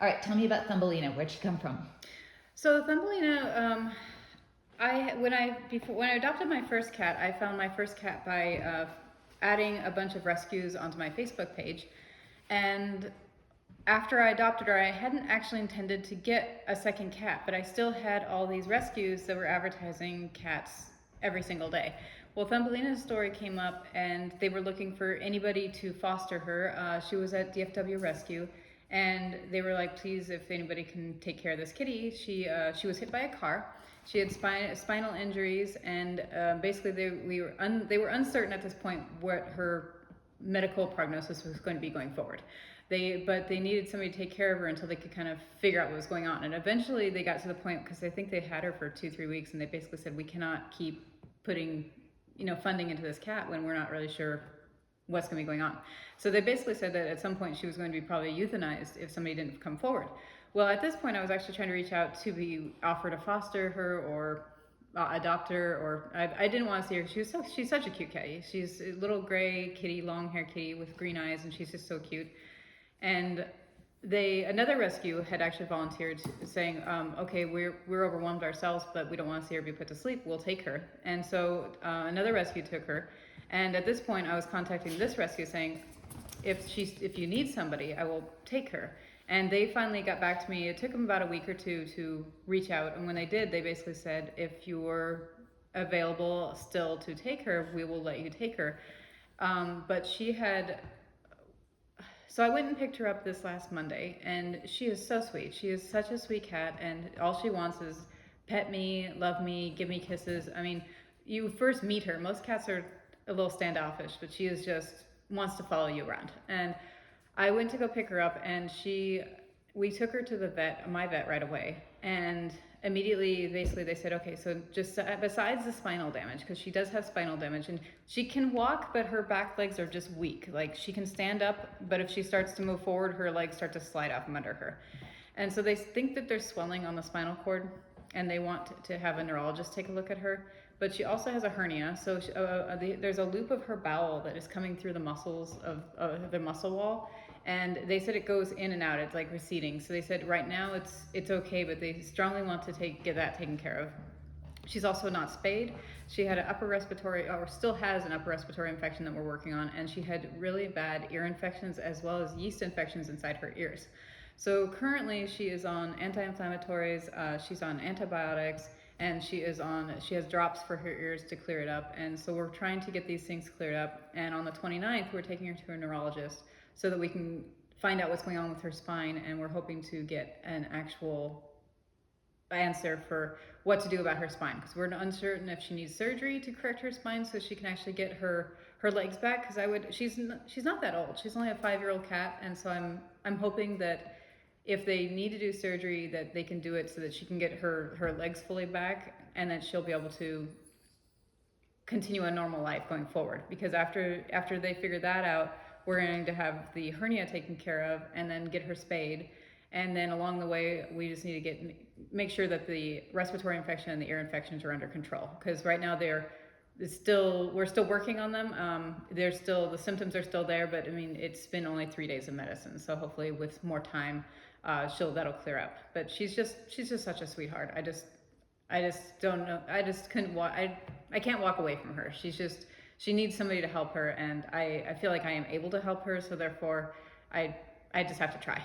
All right, tell me about Thumbelina. Where'd she come from? So Thumbelina, when I adopted my first cat, I found my first cat by adding a bunch of rescues onto my Facebook page, and after I adopted her, I hadn't actually intended to get a second cat, but I still had all these rescues that were advertising cats every single day. Well, Thumbelina's story came up, and they were looking for anybody to foster her. She was at DFW Rescue, and they were like, "Please, if anybody can take care of this kitty." She was hit by a car. She had spinal injuries, and basically they were uncertain at this point what her medical prognosis was going to be going forward. But they needed somebody to take care of her until they could kind of figure out what was going on. And eventually they got to the point, because I think they had her for 2-3 weeks, and they basically said, we cannot keep putting funding into this cat when we're not really sure what's going to be going on. So they basically said that at some point she was going to be probably euthanized if somebody didn't come forward. Well, at this point I was actually trying to reach out to be offered to foster her or adopt her, or I didn't want to see her. She's such a cute kitty. She's a little gray kitty, long hair kitty with green eyes, and she's just so cute. And another rescue had actually volunteered, saying, okay, we're overwhelmed ourselves, but we don't want to see her be put to sleep. We'll take her. And so another rescue took her. And at this point, I was contacting this rescue saying, if you need somebody, I will take her. And they finally got back to me. It took them about a week or two to reach out. And when they did, they basically said, if you're available still to take her, we will let you take her. But she had... So I went and picked her up this last Monday, and she is so sweet. She is such a sweet cat, and all she wants is pet me, love me, give me kisses. I mean, you first meet her. Most cats are a little standoffish, but she is just wants to follow you around. And I went to go pick her up, and we took her to the vet, my vet, right away. And immediately, basically, they said, okay, so just besides the spinal damage, because she does have spinal damage, and she can walk, but her back legs are just weak. Like, she can stand up, but if she starts to move forward, her legs start to slide off from under her. And so they think that there's swelling on the spinal cord, and they want to have a neurologist take a look at her. But she also has a hernia, so there's a loop of her bowel that is coming through the muscles of the muscle wall, and they said it goes in and out. It's like receding. So they said right now it's okay, but they strongly want to get that taken care of. She's also not spayed. She had an upper respiratory, or still has an upper respiratory infection that we're working on, and she had really bad ear infections as well as yeast infections inside her ears. So currently she is on anti-inflammatories, she's on antibiotics, and she has drops for her ears to clear it up. And so we're trying to get these things cleared up. And on the 29th, we're taking her to a neurologist so that we can find out what's going on with her spine. And we're hoping to get an actual answer for what to do about her spine, because we're uncertain if she needs surgery to correct her spine so she can actually get her legs back. Because she's not that old. She's only a 5-year-old cat, and so I'm hoping that if they need to do surgery, that they can do it so that she can get her legs fully back, and that she'll be able to continue a normal life going forward. Because after they figure that out, we're going to have the hernia taken care of, and then get her spayed. And then along the way, we just need to make sure that the respiratory infection and the ear infections are under control. Because right now we're still working on them. The symptoms are still there, but I mean, it's been only 3 days of medicine. So hopefully with more time, that'll clear up. But she's just such a sweetheart. I just don't know. I just couldn't walk. I can't walk away from her. She needs somebody to help her, and I feel like I am able to help her. So therefore, I just have to try.